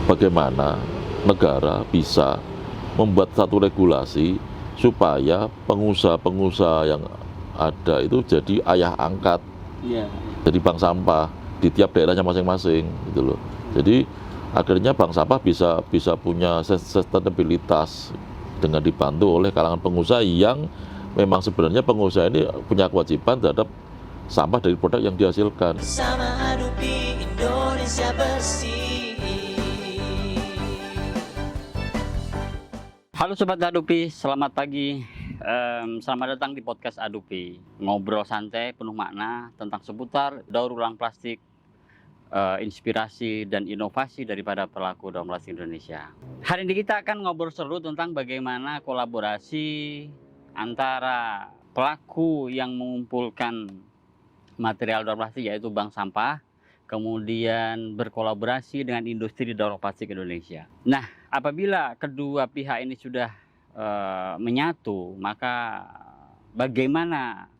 bagaimana negara bisa membuat satu regulasi supaya pengusaha-pengusaha yang ada itu jadi ayah angkat, jadi bank sampah di tiap daerahnya masing-masing gitu loh. Jadi akhirnya bank sampah bisa punya sustainabilitas dengan dibantu oleh kalangan pengusaha yang memang sebenarnya pengusaha ini punya kewajiban terhadap sampah dari produk yang dihasilkan. Bersama Hadupi Indonesia Bersih. Halo Sobat Hadupi, selamat pagi. Selamat datang di podcast Hadupi. Ngobrol santai penuh makna tentang seputar daur ulang plastik, inspirasi dan inovasi daripada pelaku daur ulang plastik Indonesia. Hari ini kita akan ngobrol seru tentang bagaimana kolaborasi antara pelaku yang mengumpulkan material daur plastik yaitu bank sampah, kemudian berkolaborasi dengan industri daur plastik Indonesia. Nah, apabila kedua pihak ini sudah menyatu, maka bagaimana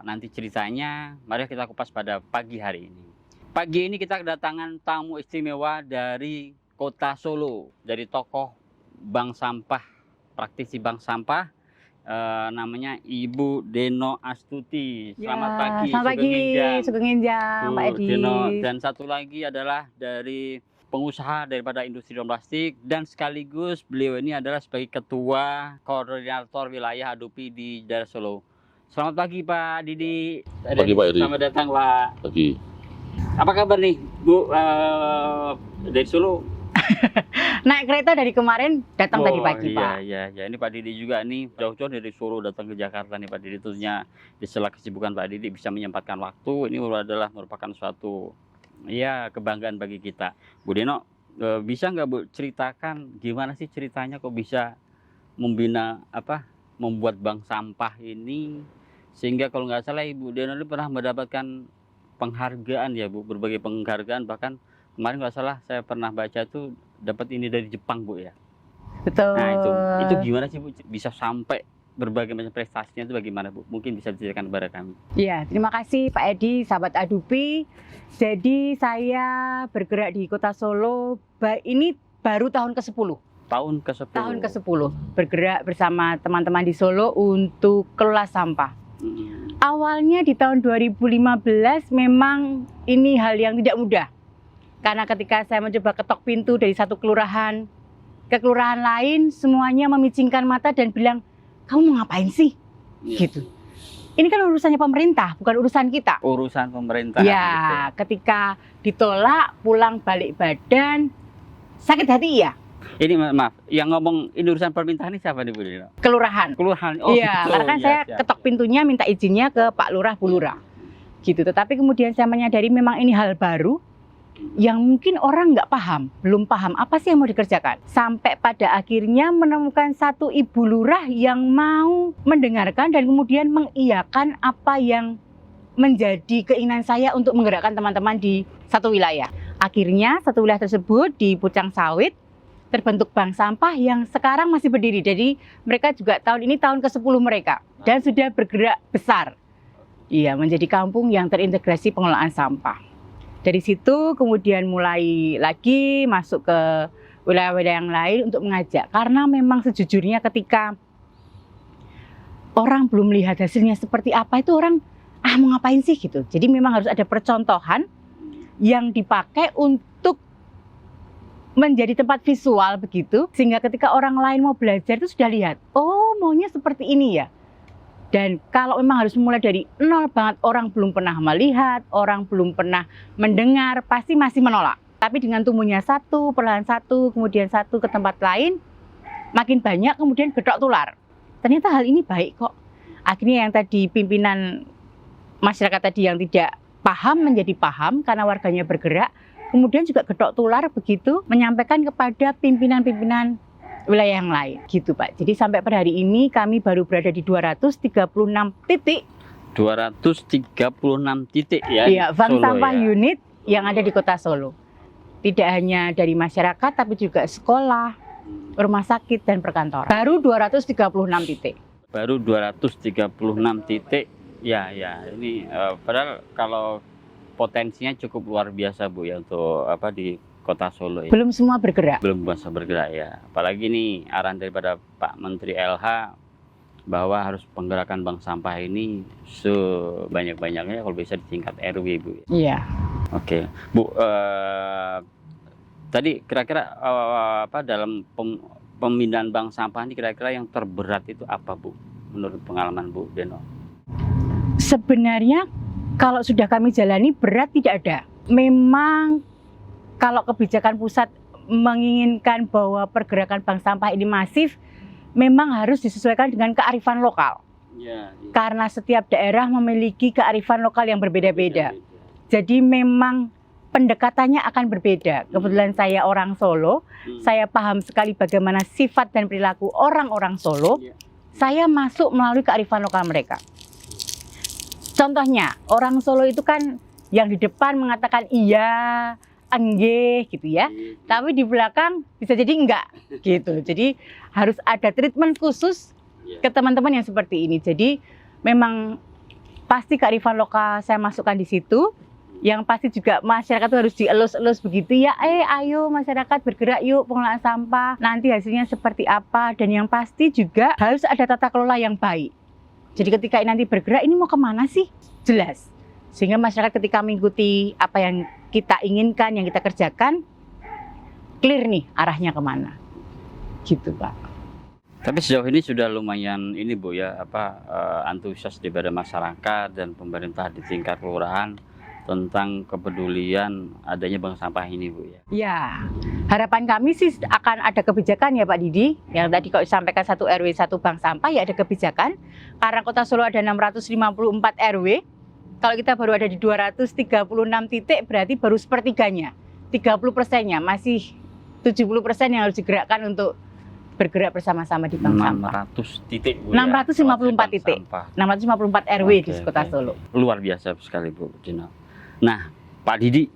nanti ceritanya? Mari kita kupas pada pagi hari ini. Pagi ini kita kedatangan tamu istimewa dari Kota Solo, dari tokoh bank sampah, praktisi bank sampah. Namanya Ibu Deno Astuti. Selamat pagi. Selamat pagi, Sugeng Enjang, Pak Edi. Deno. Dan satu lagi adalah dari pengusaha daripada industri daur plastik, dan sekaligus beliau ini adalah sebagai ketua koordinator wilayah Hadupi di daerah Solo. Selamat pagi Pak Didi. Pagi Pak Edi. Selamat datang Pak. Pagi. Apa kabar nih Bu dari Solo? Naik kereta dari kemarin, datang tadi pagi Pak. Iya. Ini Pak Didi juga nih jauh-jauh dari Solo datang ke Jakarta nih Pak Didi. Tentunya di sela kesibukan Pak Didi bisa menyempatkan waktu. Ini adalah merupakan suatu kebanggaan bagi kita. Bu Deno, bisa nggak Bu ceritakan gimana sih ceritanya kok bisa membuat bank sampah ini, sehingga kalau nggak salah Ibu Deno ini pernah mendapatkan penghargaan ya Bu, berbagai penghargaan, bahkan kemarin nggak salah saya pernah baca tuh dapat ini dari Jepang Bu ya. Betul. Nah itu gimana sih Bu bisa sampai berbagai macam prestasinya itu bagaimana Bu? Mungkin bisa diceritakan kepada kami. Iya, terima kasih Pak Edi, sahabat Hadupi. Jadi saya bergerak di Kota Solo, ini baru tahun ke-10. Tahun ke-10. Tahun ke-10 bergerak bersama teman-teman di Solo untuk kelola sampah. Awalnya di tahun 2015 memang ini hal yang tidak mudah. Karena ketika saya mencoba ketok pintu dari satu kelurahan ke kelurahan lain, semuanya memicingkan mata dan bilang, "Kamu mau ngapain sih?" Gitu. Ini kan urusannya pemerintah, bukan urusan kita. Urusan pemerintah. Ya, gitu. ketika ditolak, pulang balik badan, sakit hati ya. Ini maaf, yang ngomong ini urusan pemerintah ini siapa nih Bu Dino? Kelurahan. Kelurahan. Iya, gitu. karena kan saya ketok pintunya minta izinnya ke Pak Lurah, Bu Lurah. Gitu. Tetapi kemudian saya menyadari memang ini hal baru yang mungkin orang nggak paham, belum paham apa sih yang mau dikerjakan. Sampai pada akhirnya menemukan satu Ibu Lurah yang mau mendengarkan dan kemudian mengiyakan apa yang menjadi keinginan saya untuk menggerakkan teman-teman di satu wilayah. Akhirnya satu wilayah tersebut di Pucang Sawit terbentuk bank sampah yang sekarang masih berdiri. Jadi mereka juga tahun ini tahun ke-10 mereka dan sudah bergerak besar. Iya, menjadi kampung yang terintegrasi pengelolaan sampah. Dari situ kemudian mulai lagi masuk ke wilayah-wilayah yang lain untuk mengajak. Karena memang sejujurnya ketika orang belum melihat hasilnya seperti apa, itu orang, mau ngapain sih gitu. Jadi memang harus ada percontohan yang dipakai untuk menjadi tempat visual begitu. Sehingga ketika orang lain mau belajar itu sudah lihat, oh maunya seperti ini ya. Dan kalau memang harus mulai dari nol banget, orang belum pernah melihat, orang belum pernah mendengar, pasti masih menolak. Tapi dengan tumbuhnya satu, perlahan satu, kemudian satu ke tempat lain, makin banyak kemudian gedok tular. Ternyata hal ini baik kok. Akhirnya yang tadi pimpinan masyarakat tadi yang tidak paham menjadi paham karena warganya bergerak, kemudian juga gedok tular begitu menyampaikan kepada pimpinan-pimpinan wilayah yang lain gitu Pak. Jadi sampai pada hari ini kami baru berada di 236 titik. 236 titik ya. Iya, bank Solo, sampah ya. unit yang ada di Kota Solo. Tidak hanya dari masyarakat tapi juga sekolah, rumah sakit dan perkantoran. Baru 236 titik. Baru 236 titik. Ya, ini padahal kalau potensinya cukup luar biasa Bu ya untuk di Kota Solo ya. Belum semua bergerak. Belum bisa bergerak ya. Apalagi nih arahan daripada Pak Menteri LH bahwa harus penggerakan bank sampah ini sebanyak-banyaknya kalau bisa di tingkat RW, Bu. Iya. Oke, Bu. Tadi kira-kira dalam pemindahan bank sampah ini kira-kira yang terberat itu apa, Bu? Menurut pengalaman Bu Deno? Sebenarnya kalau sudah kami jalani berat tidak ada. Memang kalau kebijakan pusat menginginkan bahwa pergerakan bank sampah ini masif, memang harus disesuaikan dengan kearifan lokal. Ya, Karena setiap daerah memiliki kearifan lokal yang berbeda-beda. Jadi memang pendekatannya akan berbeda. Kebetulan saya orang Solo, saya paham sekali bagaimana sifat dan perilaku orang-orang Solo. Ya. Saya masuk melalui kearifan lokal mereka. Contohnya, orang Solo itu kan yang di depan mengatakan iya, enggih gitu ya. Tapi di belakang bisa jadi enggak gitu. Jadi harus ada treatment khusus ke teman-teman yang seperti ini. Jadi memang pasti kearifan lokal saya masukkan di situ. Yang pasti juga masyarakat itu harus dielus-elus begitu ya. Ayo masyarakat bergerak yuk pengelolaan sampah. Nanti hasilnya seperti apa. Dan yang pasti juga harus ada tata kelola yang baik. Jadi ketika nanti bergerak ini mau kemana sih? Jelas. Sehingga masyarakat ketika mengikuti apa yang kita inginkan, yang kita kerjakan, clear nih arahnya kemana. Gitu Pak. Tapi sejauh ini sudah lumayan ini Bu ya, antusias daripada masyarakat dan pemerintah di tingkat kelurahan tentang kepedulian adanya bank sampah ini Bu ya. Ya, harapan kami sih akan ada kebijakan ya Pak Didi. Yang tadi kau sampaikan 1 RW 1 bank sampah ya ada kebijakan. Karena Kota Solo ada 654 RW. Kalau kita baru ada di 236 titik berarti baru sepertiganya. 30%-nya masih 70% yang harus digerakkan untuk bergerak bersama-sama di bank sampah. 600 titik Bu 654 ya, titik. sampah. 654 RW di Kota Solo. Luar biasa sekali Bu Dino. Nah, Pak Didi,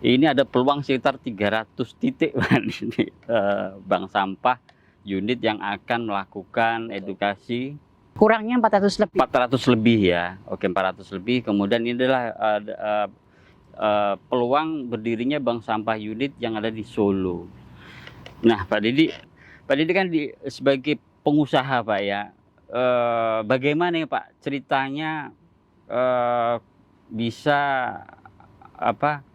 ini ada peluang sekitar 300 titik bank sampah unit yang akan melakukan edukasi. Kurangnya 400 lebih. 400 lebih ya. Oke, 400 lebih. Kemudian ini adalah peluang berdirinya bank sampah unit yang ada di Solo. Nah, Pak Didi kan sebagai pengusaha Pak ya. Bagaimana ya Pak ceritanya bisa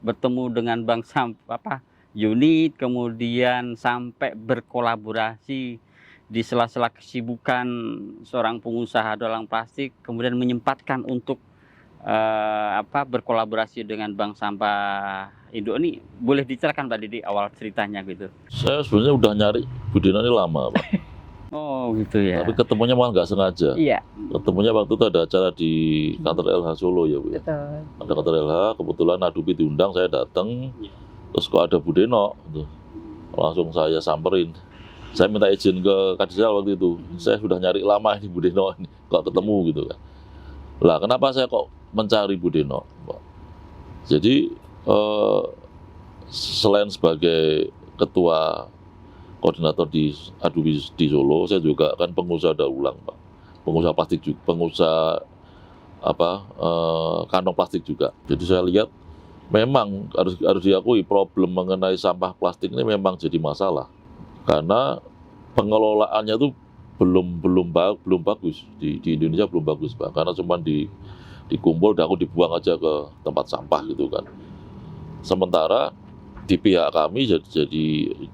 bertemu dengan bank sampah unit, kemudian sampai berkolaborasi di sela-sela kesibukan seorang pengusaha dalam plastik, kemudian menyempatkan untuk berkolaborasi dengan bank sampah Indo ini. Boleh diceritakan Pak Didi awal ceritanya gitu? Saya sebenarnya udah nyari Bu Dino ini lama Pak. Oh gitu ya. Tapi ketemunya malah nggak sengaja. Iya. Ketemunya waktu itu ada acara di kantor LH Solo ya Bu ya. Betul. Ada kantor LH, kebetulan Adubi diundang, saya datang. Terus kok ada Bu Dino, gitu. Langsung saya samperin. Saya minta izin ke Kadisal waktu itu. Saya sudah nyari lama ini Bu Dino ini, kok ketemu gitu kan. Lah kenapa saya kok mencari Bu Dino, Pak? Jadi selain sebagai ketua koordinator di Adubi di Solo, saya juga kan pengusaha daur ulang, Pak. Pengusaha plastik juga, pengusaha kantong plastik juga. Jadi saya lihat memang harus diakui problem mengenai sampah plastik ini memang jadi masalah. Karena pengelolaannya itu belum bagus di Indonesia, belum bagus Pak. Karena cuma dikumpul dan aku dibuang aja ke tempat sampah gitu kan. Sementara di pihak kami jadi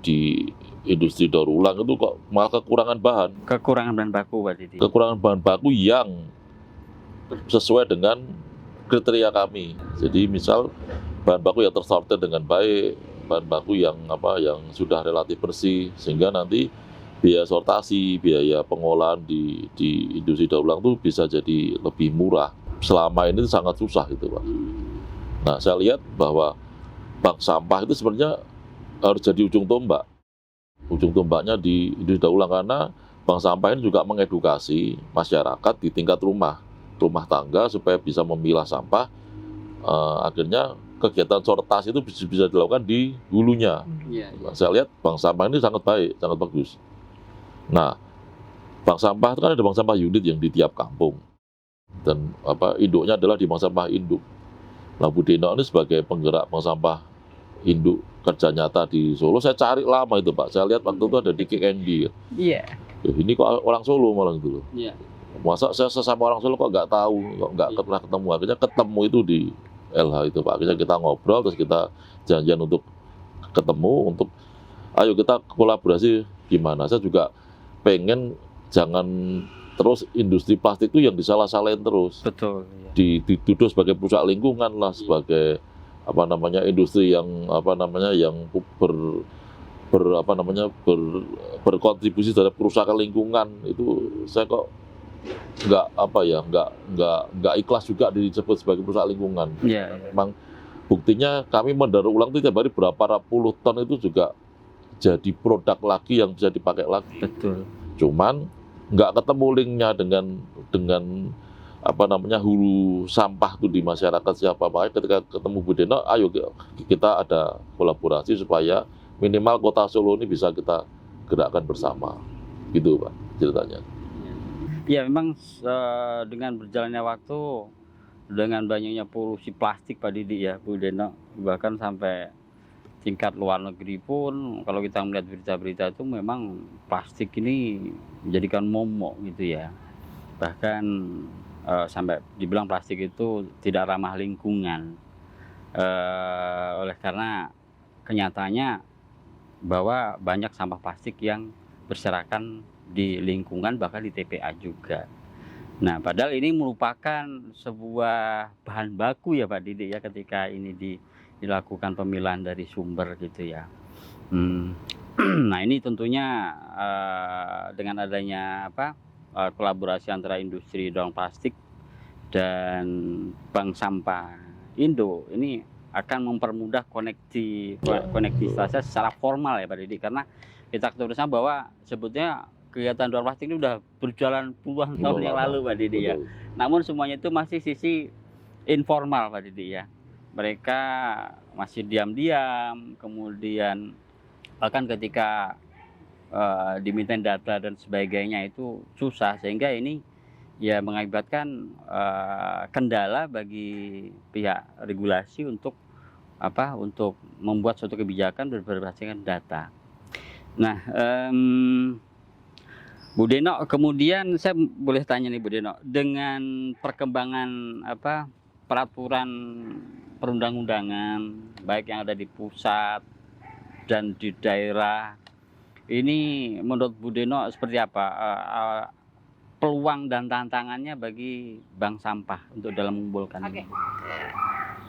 di industri daur ulang itu kok malah kekurangan bahan. Kekurangan bahan baku Pak Didi. Kekurangan bahan baku yang sesuai dengan kriteria kami. Jadi misal bahan baku yang tersortir dengan baik, bahan baku yang sudah relatif bersih, sehingga nanti biaya sortasi, biaya pengolahan di industri daur ulang itu bisa jadi lebih murah. Selama ini sangat susah gitu Pak. Nah saya lihat bahwa bank sampah itu sebenarnya harus jadi ujung tombak. Ujung tombaknya di industri daur ulang, karena bank sampah ini juga mengedukasi masyarakat di tingkat rumah tangga supaya bisa memilah sampah. Akhirnya kegiatan sortasi itu bisa dilakukan di hulunya. Saya lihat bank sampah ini sangat baik, sangat bagus. Nah, bank sampah itu kan ada bank sampah unit yang di tiap kampung, dan induknya adalah di bank sampah induk. Nah, Bu Dino ini sebagai penggerak bank sampah induk kerja nyata di Solo. Saya cari lama itu Pak. Saya lihat waktu itu ada di Candy. Iya. Ini kok orang Solo malah gitu loh. Iya. Masa saya sesama orang Solo kok nggak tahu, kok nggak pernah ketemu. Akhirnya ketemu itu di LH itu Pak. Akhirnya kita ngobrol, terus kita janjian untuk ketemu, untuk ayo kita kolaborasi gimana. Saya juga pengen jangan terus industri plastik itu yang disalah-salahin terus. Betul. Dituduh sebagai perusak lingkungan lah, sebagai apa namanya industri yang apa namanya yang berkontribusi terhadap kerusakan lingkungan. Itu saya kok nggak ikhlas juga disebut sebagai perusak lingkungan. Iya. Memang buktinya kami mendaur ulang itu tiap hari berapa puluh ton itu juga jadi produk lagi yang bisa dipakai lagi. Betul. Cuman nggak ketemu linknya dengan apa namanya hulu sampah itu di masyarakat siapa. Makanya ketika ketemu Bu Deno, ayo kita ada kolaborasi supaya minimal kota Solo ini bisa kita gerakkan bersama, gitu Pak ceritanya. Ya memang dengan berjalannya waktu, dengan banyaknya polusi plastik Pak Didi ya Bu Deno, bahkan sampai tingkat luar negeri pun kalau kita melihat berita-berita itu memang plastik ini menjadikan momok gitu ya. Bahkan sampai dibilang plastik itu tidak ramah lingkungan. Oleh karena kenyataannya bahwa banyak sampah plastik yang berserakan di lingkungan, bahkan di TPA juga. Nah, padahal ini merupakan sebuah bahan baku ya Pak Didi ya ketika ini dilakukan pemilahan dari sumber gitu ya. Nah ini tentunya dengan adanya kolaborasi antara industri daur plastik dan Bank Sampah Indo ini akan mempermudah konektivitasnya secara formal ya Pak Didi, karena kita ketahui bersama bahwa sebetulnya kegiatan daur plastik ini sudah berjalan puluhan tahun yang lalu Pak Didi ya. Namun semuanya itu masih sisi informal Pak Didi ya. Mereka masih diam-diam, kemudian bahkan ketika diminta data dan sebagainya itu susah, sehingga ini ya mengakibatkan kendala bagi pihak regulasi untuk membuat suatu kebijakan berdasarkan data. Nah, Bu Deno, kemudian saya boleh tanya nih Bu Deno, dengan perkembangan peraturan perundang-undangan baik yang ada di pusat dan di daerah, ini menurut Bu Deno seperti apa peluang dan tantangannya bagi bank sampah untuk dalam mengumpulkan ini?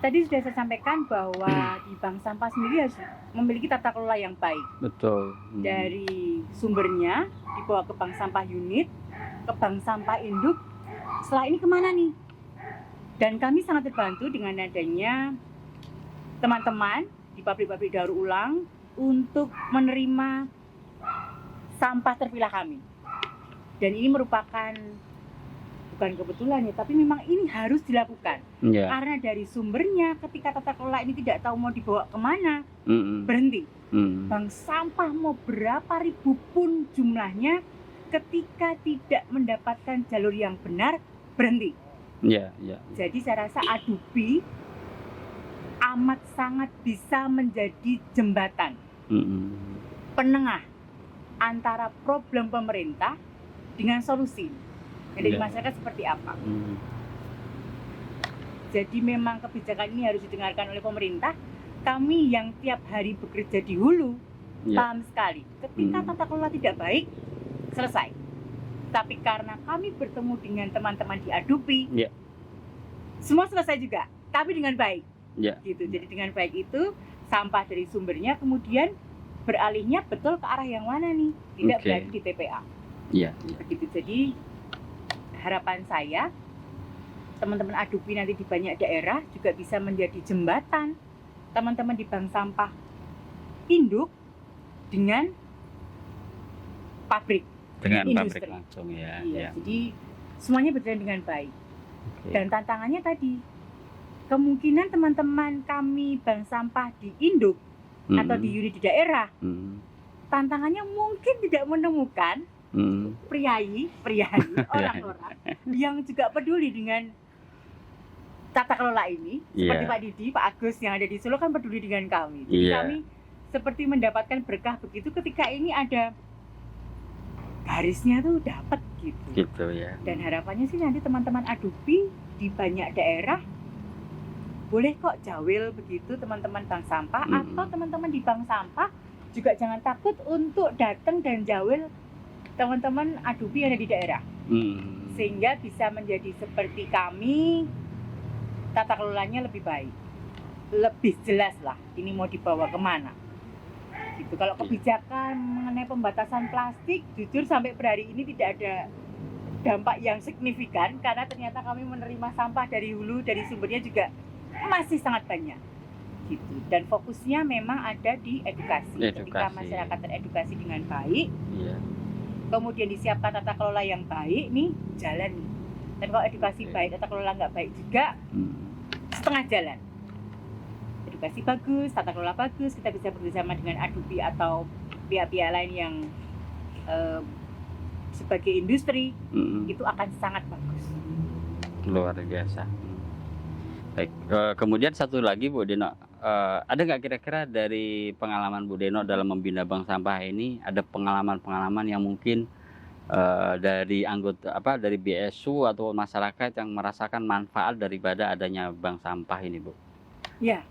Tadi sudah saya sampaikan bahwa di bank sampah sendiri harus memiliki tata kelola yang baik. Betul. Dari sumbernya dibawa ke bank sampah unit, ke bank sampah induk. Setelah ini kemana nih? Dan kami sangat terbantu dengan adanya teman-teman di pabrik-pabrik daur ulang untuk menerima sampah terpilah kami. Dan ini merupakan bukan kebetulan ya, tapi memang ini harus dilakukan. Yeah. Karena dari sumbernya ketika tata kelola ini tidak tahu mau dibawa kemana, berhenti. Bank sampah mau berapa ribu pun jumlahnya, ketika tidak mendapatkan jalur yang benar, berhenti. Yeah. Jadi saya rasa Adupi amat sangat bisa menjadi jembatan penengah antara problem pemerintah dengan solusi dari masyarakat seperti apa. Jadi memang kebijakan ini harus didengarkan oleh pemerintah. Kami yang tiap hari bekerja di hulu paham sekali. Ketika tata kelola tidak baik, selesai. Tapi karena kami bertemu dengan teman-teman di Adupi, semua selesai juga, tapi dengan baik. Gitu. Jadi dengan baik itu sampah dari sumbernya kemudian beralihnya betul ke arah yang mana nih, tidak berada di TPA. Begitu. Jadi harapan saya teman-teman Adupi nanti di banyak daerah juga bisa menjadi jembatan teman-teman di bank sampah induk dengan pabrik, dengan industri. pabrik langsung ya. Jadi semuanya berjalan dengan baik. Dan tantangannya tadi, kemungkinan teman-teman kami bank sampah di induk atau di unit di daerah, tantangannya mungkin tidak menemukan priayi orang-orang yang juga peduli dengan tata kelola ini, seperti Iya. Pak Didi, Pak Agus yang ada di Solo kan peduli dengan kami. Jadi Iya. kami seperti mendapatkan berkah begitu ketika ini ada garisnya tuh dapat gitu. Gitu ya. Dan harapannya sih nanti teman-teman Adupi di banyak daerah boleh kok jawil begitu teman-teman bank sampah, atau teman-teman di bank sampah juga jangan takut untuk datang dan jawil teman-teman Adupi yang ada di daerah. Sehingga bisa menjadi seperti kami, tata kelolanya lebih baik, lebih jelas lah ini mau dibawa kemana gitu. Kalau kebijakan mengenai pembatasan plastik, jujur sampai per hari ini tidak ada dampak yang signifikan, karena ternyata kami menerima sampah dari hulu, dari sumbernya juga masih sangat banyak gitu. Dan fokusnya memang ada di edukasi. Ketika masyarakat teredukasi dengan baik, Iya. kemudian disiapkan tata kelola yang baik, nih jalan nih. Dan kalau edukasi baik, tata kelola nggak baik juga, setengah jalan. Edukasi bagus, tata kelola bagus, kita bisa bekerjasama dengan Adupi atau pihak-pihak lain yang sebagai industri, itu akan sangat bagus. Luar biasa. Baik, kemudian satu lagi Bu Deno, ada nggak kira-kira dari pengalaman Bu Deno dalam membina bank sampah ini, ada pengalaman-pengalaman yang mungkin dari anggota dari BSU atau masyarakat yang merasakan manfaat daripada adanya bank sampah ini, Bu? Ya,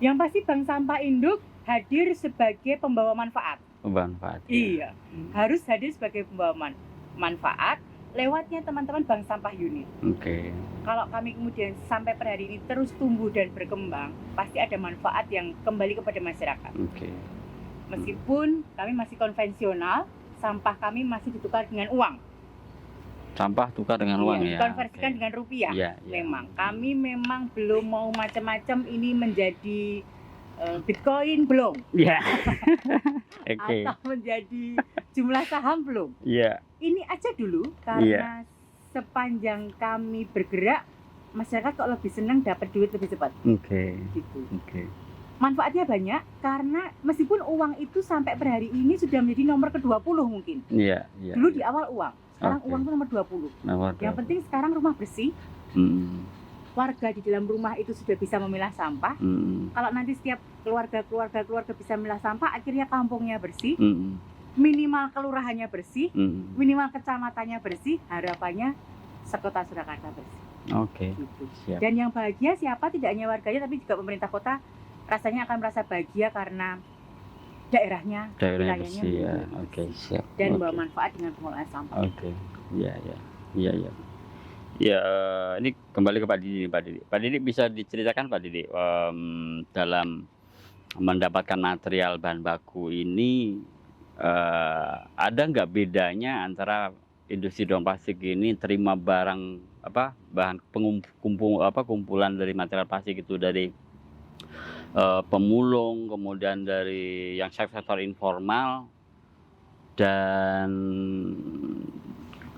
yang pasti bank sampah induk hadir sebagai pembawa manfaat. Manfaat. Iya, harus hadir sebagai pembawa manfaat lewatnya teman-teman bank sampah unit. Oke. Kalau kami kemudian sampai per hari ini terus tumbuh dan berkembang, pasti ada manfaat yang kembali kepada masyarakat. Oke. Meskipun kami masih konvensional, sampah kami masih ditukar dengan uang. Sampah tukar dengan uang ya. Konversikan dengan rupiah. Iya, iya. Memang kami memang belum mau macam-macam ini menjadi Bitcoin belum. Iya. Oke. Atau menjadi jumlah saham belum. Iya. Ini aja dulu karena sepanjang kami bergerak, masyarakat kok lebih senang dapat duit lebih cepat. Oke. Gitu. Oke. Manfaatnya banyak karena meskipun uang itu sampai per hari ini sudah menjadi nomor ke-20 mungkin. Iya, iya. Dulu di awal uang, sekarang Oke. uang itu nomor 20. Nomor Yang penting sekarang rumah bersih, warga di dalam rumah itu sudah bisa memilah sampah. Kalau nanti setiap keluarga bisa memilah sampah, akhirnya kampungnya bersih, minimal kelurahannya bersih, minimal kecamatannya bersih, harapannya sekota Surakarta bersih. Oke. Gitu. Siap. Dan yang bahagia siapa? Tidak hanya warganya, tapi juga pemerintah kota rasanya akan merasa bahagia karena daerahnya Daerahnya wilayahnya bersih ya. bersih. Oke, siap. Dan Oke. membawa manfaat dengan pengelolaan sampah. Oke, iya, iya, iya, iya. Ya, ini kembali ke Pak Didi, Pak Didi. Pak Didi bisa diceritakan Pak Didi, dalam mendapatkan material bahan baku ini, ada nggak bedanya antara industri daur plastik ini terima barang bahan kumpulan dari material plastik itu dari pemulung, kemudian dari yang sektor informal, dan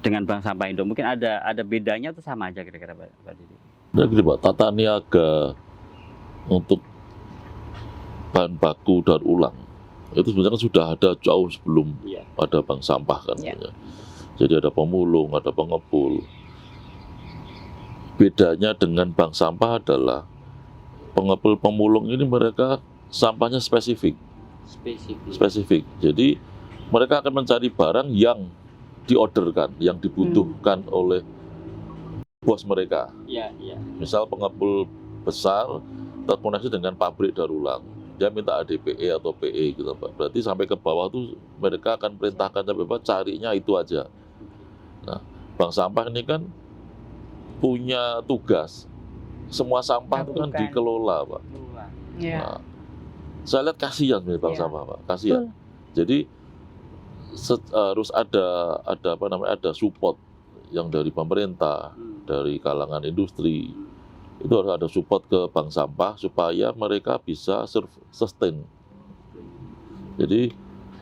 dengan bank sampah Indo, mungkin ada bedanya atau sama aja kira-kira Pak Didi? Nah, gini Pak, tata niaga untuk bahan baku daur ulang itu sebenarnya sudah ada jauh sebelum ada bank sampah kan. Jadi ada pemulung, ada pengepul. Bedanya dengan bank sampah adalah pengepul pemulung ini mereka sampahnya spesifik. Jadi mereka akan mencari barang yang diorderkan, yang dibutuhkan oleh bos mereka. Misal pengepul besar terkoneksi dengan pabrik daur ulang, dia minta ADPE atau PE gitu Pak. Berarti sampai ke bawah tuh mereka akan perintahkan sampai bawah carinya itu aja. Nah, bank sampah ini kan punya tugas, semua sampah itu kan dikelola Pak. Nah, saya lihat kasihan nih bank sampah Pak, kasihan. Jadi harus ada support yang dari pemerintah, dari kalangan industri. Itu harus ada support ke bank sampah supaya mereka bisa sustain. Jadi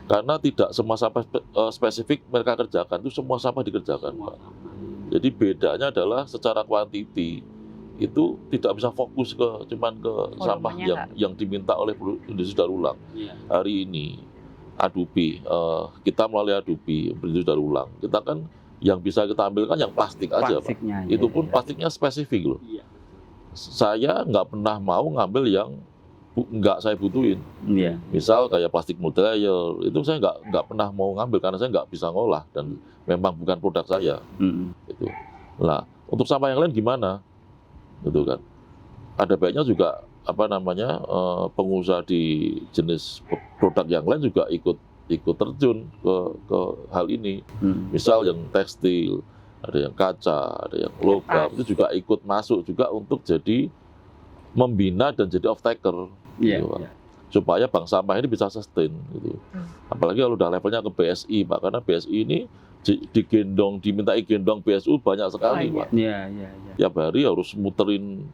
karena tidak semua sampah spesifik mereka kerjakan, itu semua sampah dikerjakan Pak. Jadi bedanya adalah secara kuantiti itu tidak bisa fokus cuman ke sampah yang diminta oleh industri daur ulang. Hari ini Adupi, kita melalui Adupi industri daur ulang, kita kan yang bisa kita ambilkan yang plastik aja Pak. Itu pun plastiknya spesifik loh. saya nggak pernah mau ngambil yang nggak saya butuhin. Iya. Misal kayak plastik multi-layer, itu saya nggak pernah mau ngambil karena saya nggak bisa ngolah dan memang bukan produk saya. Gitu. Nah, untuk sampah yang lain gimana? Gitu kan. Ada baiknya juga pengusaha di jenis produk yang lain juga ikut terjun ke hal ini. Misal yang tekstil, ada yang kaca, ada yang logam, itu juga ikut masuk juga untuk jadi membina dan jadi off-taker. Iya. Gitu, Pak. Supaya bank sampah ini bisa sustain gitu. Apalagi kalau udah levelnya ke BSI, Pak, karena BSI ini dimintai gendong BSU banyak sekali, Pak. Iya. Tiap hari harus muterin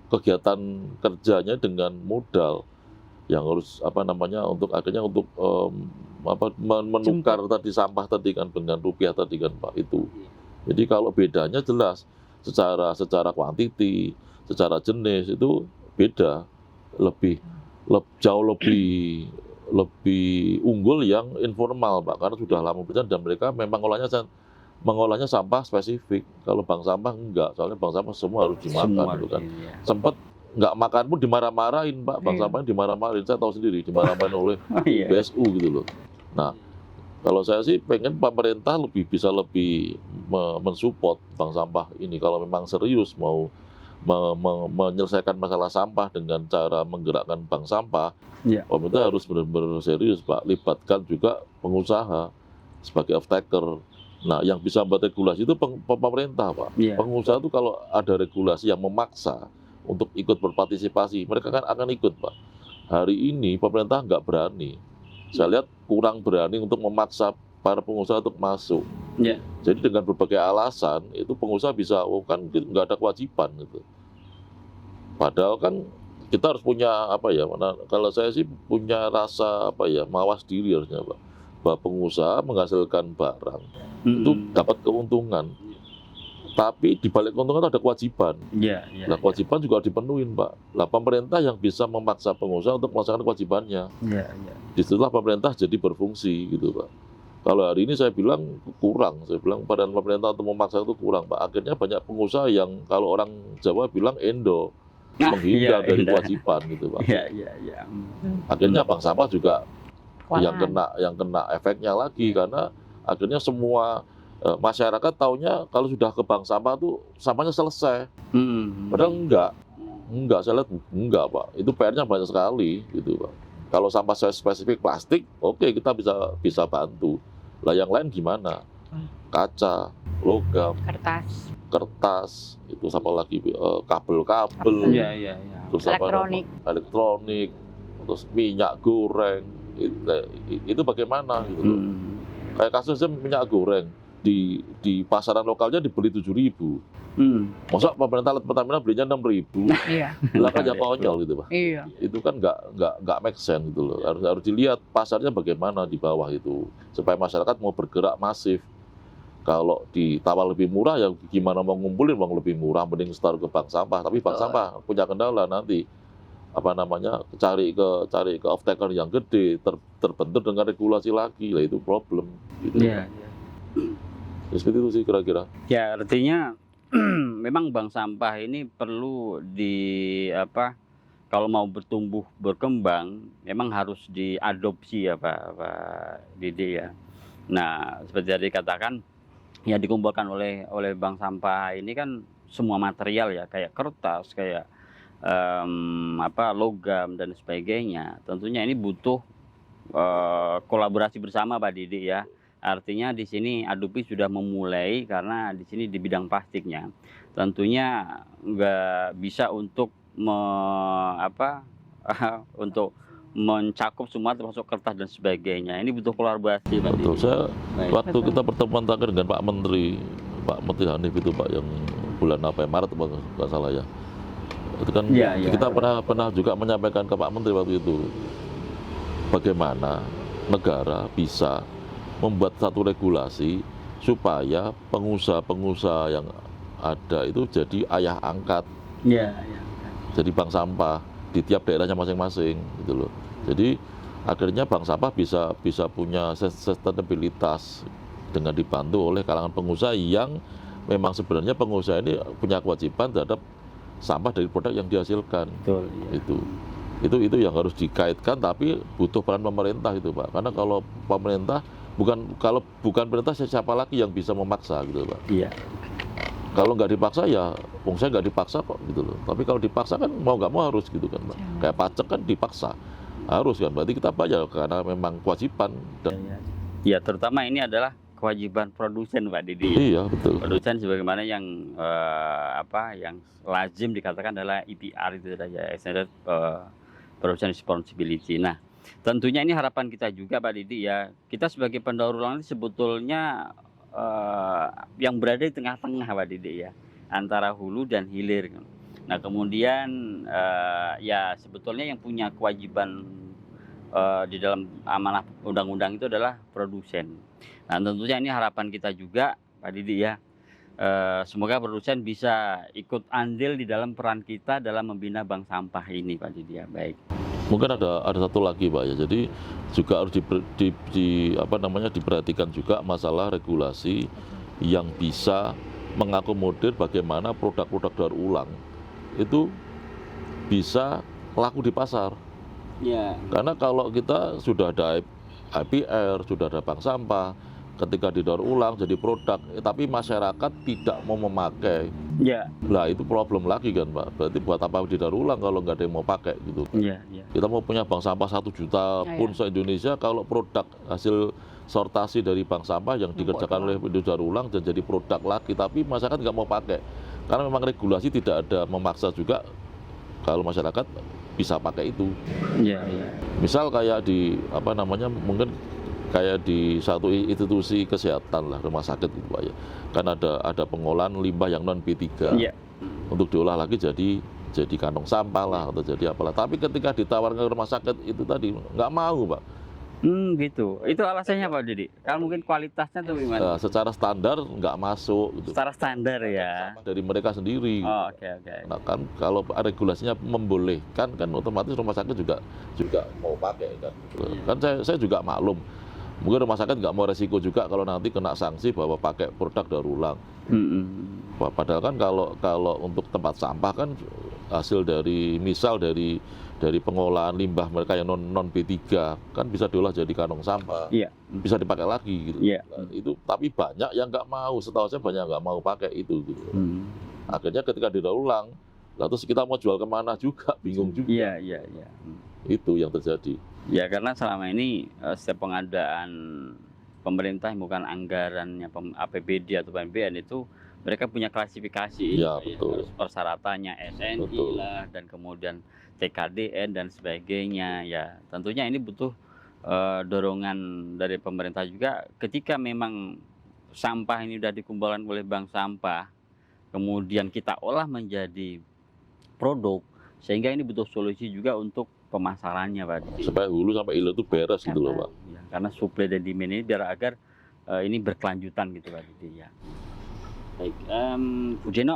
kegiatan kerjanya dengan modal yang harus untuk menukar tadi sampah tadi kan dengan rupiah tadi kan, Pak, itu. Jadi kalau bedanya jelas secara kuantiti, secara jenis itu beda, jauh lebih unggul yang informal, Pak, karena sudah lama berjalan dan mereka memang mengolahnya sampah spesifik. Kalau bank sampah enggak, soalnya bank sampah semua harus dimakan gitu kan. Iya. Sempat nggak makan pun dimarah-marahin, Pak, bank sampahnya dimarah-marahin. Saya tahu sendiri dimarahin oleh Iya. BSU gitu loh. Nah, kalau saya sih pengen pemerintah bisa lebih mensupport bank sampah ini kalau memang serius mau menyelesaikan masalah sampah dengan cara menggerakkan bank sampah. Iya. Pemerintah harus benar-benar serius, Pak, libatkan juga pengusaha sebagai off-taker. Nah, yang bisa membuat regulasi itu pemerintah, Pak. Iya. Pengusaha itu kalau ada regulasi yang memaksa untuk ikut berpartisipasi, mereka kan akan ikut, Pak. Hari ini pemerintah nggak berani. Saya lihat kurang berani untuk memaksa para pengusaha untuk masuk. Iya. Jadi dengan berbagai alasan itu pengusaha bisa, kan nggak ada kewajiban gitu. Padahal kan kita harus punya kalau saya sih punya rasa mawas diri harusnya, Pak. Bahwa pengusaha menghasilkan barang itu dapat keuntungan. Tapi di balik keuntungan itu ada kewajiban. Iya. Nah, kewajiban juga dipenuhin, Pak. Lah pemerintah yang bisa memaksa pengusaha untuk melaksanakan kewajibannya. Iya. Disitulah pemerintah jadi berfungsi gitu, Pak. Kalau hari ini saya bilang kurang, peran pemerintah untuk memaksa itu kurang, Pak. Akhirnya banyak pengusaha yang kalau orang Jawa bilang menghindar dari kewajiban gitu, Pak. Iya. Akhirnya bank sampah juga yang kena efeknya lagi karena akhirnya semua masyarakat taunya kalau sudah ke bank sampah tuh sampahnya selesai. Padahal enggak, saya lihat enggak, Pak. Itu PR-nya banyak sekali gitu, Pak. Kalau sampah spesifik plastik, oke, kita bisa bantu. Lah yang lain gimana? Kaca, logam, kertas, itu apa lagi? Kabel-kabel, Iya. terus elektronik, terus minyak goreng, itu bagaimana gitu loh. Kayak kasusnya minyak goreng di pasaran lokalnya dibeli 7.000. Masa pemerintah Pertamina belinya 6.000? Iya. Lah kan ya konyol gitu, Pak. Iya. Itu kan nggak make sense gitu loh. Harus dilihat pasarnya bagaimana di bawah itu supaya masyarakat mau bergerak masif. Kalau ditawar lebih murah ya gimana mau ngumpulin uang lebih murah, mending store ke bank sampah. Tapi bank sampah punya kendala nanti cari ke off-taker yang gede, terbentur dengan regulasi lagi, lah itu problem gitu. Iya. Ya, seperti itu sih kira-kira. Ya, artinya memang bank sampah ini perlu kalau mau bertumbuh berkembang memang harus diadopsi ya Pak Didi ya. Nah, seperti tadi dikatakan ya dikumpulkan oleh bank sampah ini kan semua material ya, kayak kertas, kayak logam dan sebagainya. Tentunya ini butuh kolaborasi bersama Pak Didi ya. Artinya di sini Adupi sudah memulai karena di sini di bidang plastiknya. Tentunya nggak bisa untuk untuk mencakup semua termasuk kertas dan sebagainya. Ini butuh kolaborasi Pak Didi. Betul. Saya waktu kita pertemuan terakhir dengan Pak Menteri Hanif itu, Pak, yang bulan Maret nggak salah ya. Itu kan kita pernah juga menyampaikan ke Pak Menteri waktu itu bagaimana negara bisa membuat satu regulasi supaya pengusaha-pengusaha yang ada itu jadi ayah angkat, jadi bank sampah di tiap daerahnya masing-masing gitu loh. Jadi akhirnya bank sampah bisa punya sustainabilitas dengan dibantu oleh kalangan pengusaha yang memang sebenarnya pengusaha ini punya kewajiban terhadap sampah dari produk yang dihasilkan. Betul. Ya. Itu yang harus dikaitkan, tapi butuh peran pemerintah itu Pak. Karena kalau pemerintah kalau bukan pemerintah, siapa lagi yang bisa memaksa gitu Pak. Iya. Kalau nggak dipaksa ya, saya nggak dipaksa kok gitu loh. Tapi kalau dipaksa kan mau nggak mau harus gitu kan Pak. Kayak pajak kan dipaksa, harus kan. Berarti kita bayar karena memang kewajiban. Ya, terutama ini adalah kewajiban produsen Pak Didi. Iya betul. Produsen sebagaimana yang yang lazim dikatakan adalah EPR itu saja, Extended Production Responsibility. Nah, tentunya ini harapan kita juga Pak Didi ya. Kita sebagai pendaur ulang ini sebetulnya yang berada di tengah-tengah Pak Didi ya, antara hulu dan hilir. Nah, kemudian ya sebetulnya yang punya kewajiban di dalam amanah undang-undang itu adalah produsen. Nah, tentunya ini harapan kita juga Pak Didi ya. Semoga produsen bisa ikut andil di dalam peran kita dalam membina bank sampah ini Pak Didi ya. Baik. Mungkin ada satu lagi Pak ya. Jadi juga harus diperhatikan juga masalah regulasi yang bisa mengakomodir bagaimana produk-produk daur ulang itu bisa laku di pasar. Ya. Karena kalau kita sudah ada IPR, sudah ada bank sampah, ketika didaur ulang jadi produk, tapi masyarakat tidak mau memakai. Ya. Lah itu problem lagi kan Pak. Berarti buat apa didaur ulang kalau nggak ada yang mau pakai gitu. Iya. Kita mau punya bank sampah 1 juta pun se-Indonesia, kalau produk hasil sortasi dari bank sampah yang dikerjakan oleh daur ulang dan jadi produk lagi, tapi masyarakat nggak mau pakai. Karena memang regulasi tidak ada memaksa juga kalau masyarakat bisa pakai itu. Iya. Misal kayak di mungkin kayak di satu institusi kesehatan lah, rumah sakit gitu Pak ya. Kan ada pengolahan limbah yang non B3. Iya. Untuk diolah lagi jadi kantong sampah lah atau jadi apalah. Tapi ketika ditawarkan ke rumah sakit itu tadi nggak mau Pak. Gitu. Itu alasannya Pak Didi. Kalau mungkin kualitasnya tuh gimana? Secara standar nggak masuk gitu. Secara standar ya. Dari mereka sendiri. Oh, oke. Nah kan kalau regulasinya membolehkan kan otomatis rumah sakit juga mau pakai kan. Kan saya juga maklum. Mungkin rumah sakit nggak mau resiko juga kalau nanti kena sanksi bahwa pakai produk daur ulang. Padahal kan kalau untuk tempat sampah kan hasil dari pengolahan limbah mereka yang non B3 kan bisa diolah jadi kantong sampah. Iya. Bisa dipakai lagi gitu. Iya. Itu tapi banyak yang nggak mau, setahu saya banyak yang nggak mau pakai itu gitu. Akhirnya ketika didaur ulang, terus kita mau jual kemana juga bingung juga. Iya. Itu yang terjadi. Ya karena selama ini setiap pengadaan pemerintah bukan anggarannya APBD atau PMBN itu mereka punya klasifikasi. Ya, betul. Persyaratannya SNI betul. lah dan kemudian TKDN dan sebagainya. Ya tentunya ini butuh dorongan dari pemerintah juga ketika memang sampah ini sudah dikumpulkan oleh bank sampah, kemudian kita olah menjadi produk, sehingga ini butuh solusi juga untuk pemasarannya Pak. Supaya hulu sampai hilir itu beres gitu loh Pak. Ya, karena supply dan demand ini biar agar ini berkelanjutan gitu Pak Didi ya. Baik, Bu Jeno,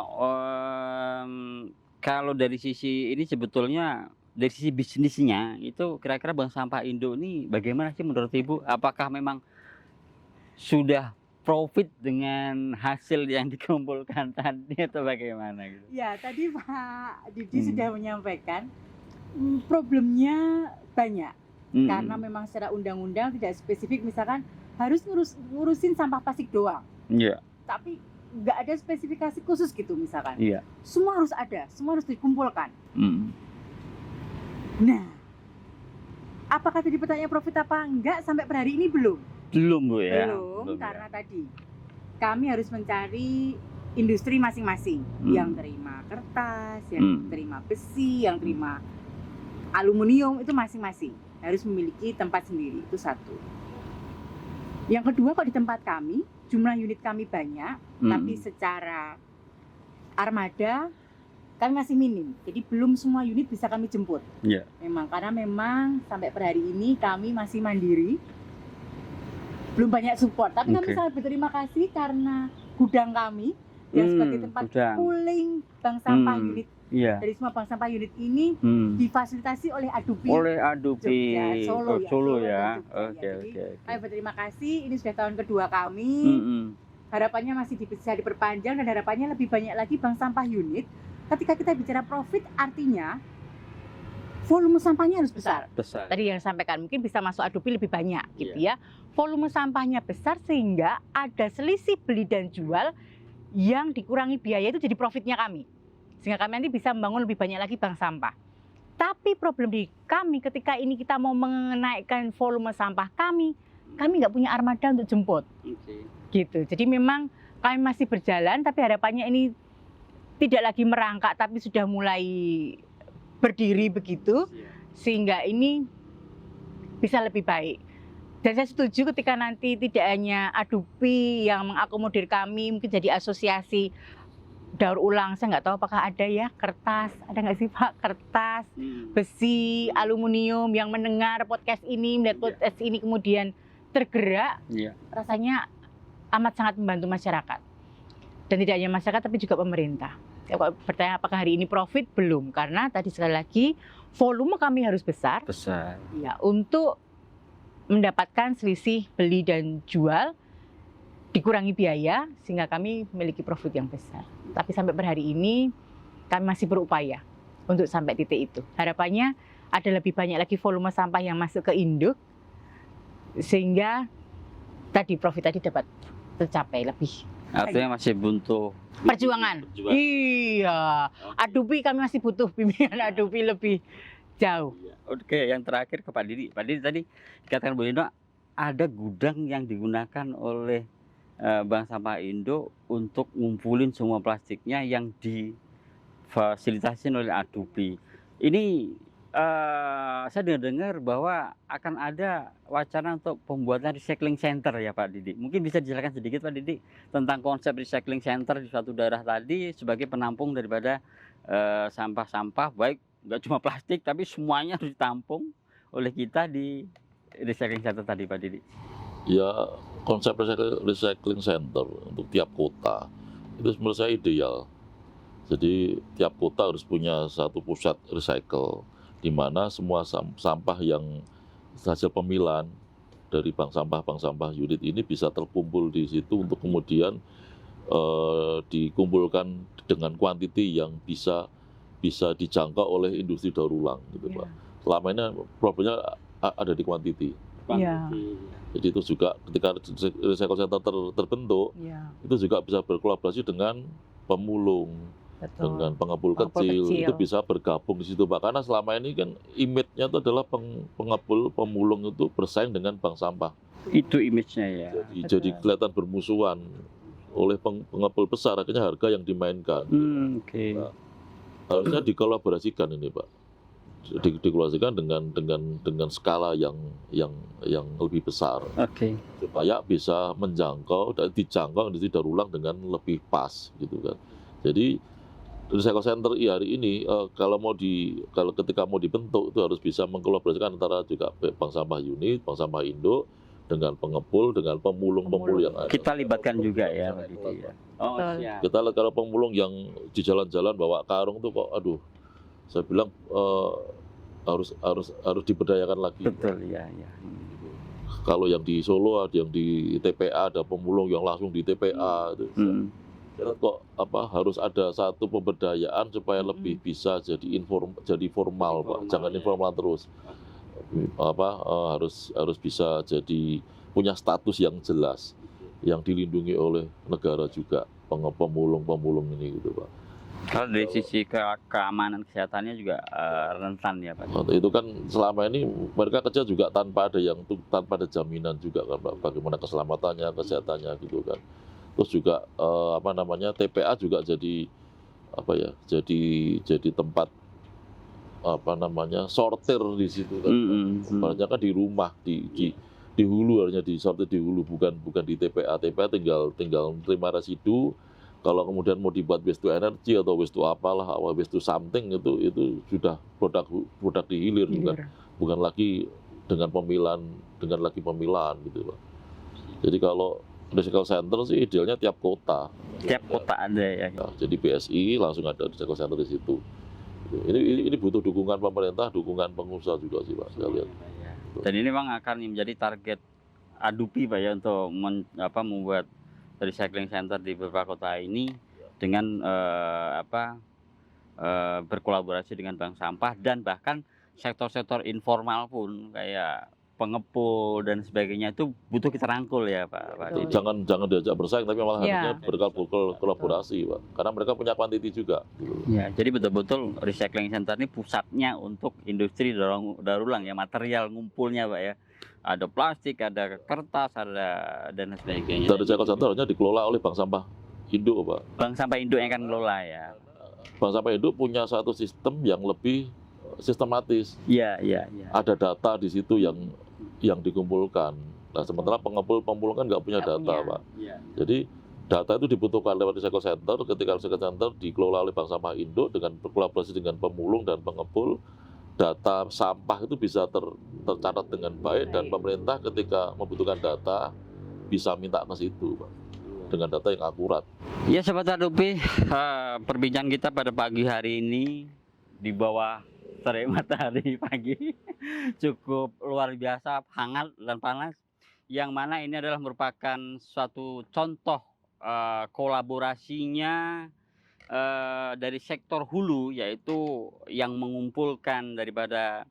kalau dari sisi ini sebetulnya dari sisi bisnisnya itu kira-kira bank sampah Indo ini bagaimana sih menurut Ibu? Apakah memang sudah profit dengan hasil yang dikumpulkan tadi atau bagaimana gitu? Ya, tadi Pak Didi sudah menyampaikan problemnya banyak. Karena memang secara undang-undang tidak spesifik, misalkan harus ngurusin sampah plastik doang. Iya. Tapi nggak ada spesifikasi khusus gitu misalkan. Iya. Semua harus ada, semua harus dikumpulkan. Nah, apakah tadi pertanyaan profit apa enggak sampai per hari ini belum? Belum Bu ya. Belum karena tadi kami harus mencari industri masing-masing yang terima kertas, yang terima besi, yang terima aluminium, itu masing-masing harus memiliki tempat sendiri, itu satu. Yang kedua, kok di tempat kami jumlah unit kami banyak, tapi secara armada kami masih minim, jadi belum semua unit bisa kami jemput. Iya. Karena memang sampai per hari ini kami masih mandiri, belum banyak support. Tapi kami sangat berterima kasih karena gudang kami yang sebagai tempat pooling bank sampah unit. Iya. Dari semua bank sampah unit ini difasilitasi oleh Adupi. Jogja, Solo ya. Oke. Kami berterima kasih. Ini sudah tahun kedua kami. harapannya masih bisa diperpanjang dan harapannya lebih banyak lagi bank sampah unit. Ketika kita bicara profit, artinya volume sampahnya harus besar. Tadi yang sampaikan mungkin bisa masuk Adobe lebih banyak gitu ya. Volume sampahnya besar sehingga ada selisih beli dan jual yang dikurangi biaya itu jadi profitnya kami. Sehingga kami nanti bisa membangun lebih banyak lagi bank sampah. Tapi problem di kami ketika ini kita mau menaikkan volume sampah kami nggak punya armada untuk jemput. Gitu. Jadi memang kami masih berjalan, tapi harapannya ini tidak lagi merangkak, tapi sudah mulai berdiri begitu, sehingga ini bisa lebih baik. Dan saya setuju ketika nanti tidak hanya Adobe yang mengakomodir kami, mungkin jadi asosiasi daur ulang. Saya nggak tahu apakah ada ya kertas, ada nggak sih Pak kertas, besi, aluminium yang mendengar podcast ini, melihat podcast ini kemudian tergerak, rasanya amat sangat membantu masyarakat. Dan tidak hanya masyarakat tapi juga pemerintah. Kalau bertanya apakah hari ini profit, belum. Karena tadi sekali lagi volume kami harus besar. Ya, untuk mendapatkan selisih beli dan jual, dikurangi biaya sehingga kami memiliki profit yang besar. Tapi sampai per hari ini kami masih berupaya untuk sampai titik itu. Harapannya ada lebih banyak lagi volume sampah yang masuk ke induk, sehingga tadi profit tadi dapat tercapai lebih. Artinya masih butuh perjuangan. Iya. Adobe kami masih butuh bimbingan Adobe lebih jauh. Oke, yang terakhir ke Pak Didi. Pak Didi tadi katakan Bu Indo ada gudang yang digunakan oleh Bank Sampah Indo untuk ngumpulin semua plastiknya yang difasilitasi oleh Adobe. Ini saya dengar bahwa akan ada wacana untuk pembuatan recycling center ya Pak Didi. Mungkin bisa dijelaskan sedikit Pak Didi tentang konsep recycling center di suatu daerah tadi sebagai penampung daripada sampah-sampah, baik nggak cuma plastik tapi semuanya harus ditampung oleh kita di recycling center tadi Pak Didi. Ya, konsep recycling center untuk tiap kota itu menurut saya ideal. Jadi tiap kota harus punya satu pusat recycle, di mana semua sampah yang hasil pemilahan dari bank sampah unit ini bisa terkumpul di situ untuk kemudian dikumpulkan dengan kuantiti yang bisa dijangkau oleh industri daur ulang gitu Pak. Selama ini problemnya ada di kuantiti. Jadi itu juga ketika recycle center terbentuk, itu juga bisa berkolaborasi dengan pemulung. Betul. Dengan pengepul kecil itu bisa bergabung di situ Pak, karena selama ini kan image-nya itu adalah pengepul pemulung itu bersaing dengan bank sampah. Itu image-nya ya. Jadi kelihatan bermusuhan oleh pengepul besar, akhirnya harga yang dimainkan. Nah, harusnya dikolaborasikan ini Pak, dikolaborasikan dengan skala yang lebih besar, supaya bisa menjangkau dan dijangkau industri daur ulang dengan lebih pas gitu kan. Jadi recycle center hari ini kalau ketika mau dibentuk itu harus bisa mengkolaborasikan antara juga bank sampah unit, bank sampah induk dengan pengepul, dengan pemulung yang ada. Kita libatkan juga ya Pak Didi ya. Siap. Kita lihat kalau pemulung yang di jalan-jalan bawa karung tuh kok aduh, saya bilang harus diberdayakan lagi. Betul ya. Kalau yang di Solo ada yang di TPA, ada pemulung yang langsung di TPA itu. Kok harus ada satu pemberdayaan supaya lebih bisa jadi formal Pak, jangan informal terus. Harus bisa jadi punya status yang jelas, yang dilindungi oleh negara juga pemulung ini gitu Pak. Kalau dari sisi keamanan kesehatannya juga rentan ya Pak. Itu kan selama ini mereka kerja juga tanpa ada jaminan juga kan Pak, bagaimana keselamatannya, kesehatannya gitu kan. Terus juga TPA juga jadi tempat sortir di situ kan. Sebenarnya kan di rumah di hulu, harusnya disortir di hulu, bukan di TPA. TPA tinggal terima residu. Kalau kemudian mau dibuat waste to energy atau waste to apalah, waste to something itu sudah produk dihilir, bukan lagi dengan pemilahan gitu Pak. Jadi kalau recycle center sih idealnya tiap kota. Tiap kota ada ya. Jadi BSI langsung ada recycle center di situ. Ini butuh dukungan pemerintah, dukungan pengusaha juga sih Pak, saya lihat. Dan ini memang akan menjadi target Adobe Pak ya untuk membuat recycling center di beberapa kota ini dengan berkolaborasi dengan bank sampah, dan bahkan sektor-sektor informal pun kayak pengepul dan sebagainya itu butuh kita rangkul ya Pak. Itu jangan diajak bersaing, tapi malah Iya. harusnya berkolaborasi, Pak. Karena mereka punya kuantiti juga. Ya, jadi betul-betul recycling center ini pusatnya untuk industri daur ulang ya, material ngumpulnya Pak ya. Ada plastik, ada kertas, ada dan sebagainya. Dan recycle center harusnya dikelola oleh bank sampah induk, Pak. Bank sampah induk yang akan kelola ya. Bank sampah induk punya satu sistem yang lebih sistematis. Iya. Ada data di situ yang dikumpulkan. Nah, sementara pemulung kan nggak punya data, Pak. Iya. Jadi data itu dibutuhkan lewat recycle center. Ketika recycle center dikelola oleh bank sampah induk dengan berkolaborasi dengan pemulung dan pengepul, data sampah itu bisa tercatat dengan baik, dan pemerintah ketika membutuhkan data bisa minta ke situ, Pak, dengan data yang akurat. Ya Sobat Rupi, perbincangan kita pada pagi hari ini di bawah terik matahari pagi cukup luar biasa, hangat dan panas, yang mana ini adalah merupakan suatu contoh kolaborasinya dari sektor hulu, yaitu yang mengumpulkan daripada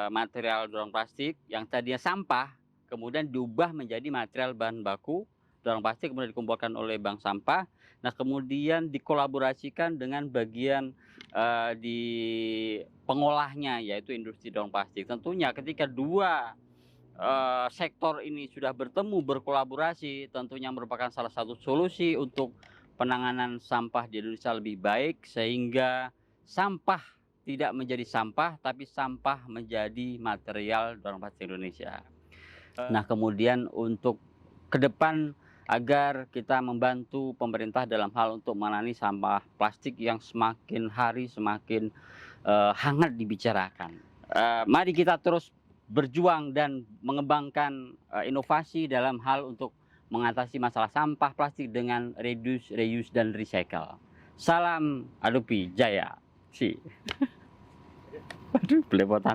material dorong plastik yang tadinya sampah kemudian diubah menjadi material bahan baku dorong plastik, kemudian dikumpulkan oleh bank sampah. Nah, kemudian dikolaborasikan dengan bagian di pengolahnya, yaitu industri dorong plastik. Tentunya ketika dua sektor ini sudah bertemu, berkolaborasi, tentunya merupakan salah satu solusi untuk penanganan sampah di Indonesia lebih baik, sehingga sampah tidak menjadi sampah, tapi sampah menjadi material dorong plastik Indonesia. Nah, kemudian untuk ke depan, agar kita membantu pemerintah dalam hal untuk menangani sampah plastik yang semakin hari semakin hangat dibicarakan. Mari kita terus berjuang dan mengembangkan inovasi dalam hal untuk mengatasi masalah sampah plastik dengan reduce, reuse, dan recycle. Salam Adupi Jaya. Aduh, belepotan.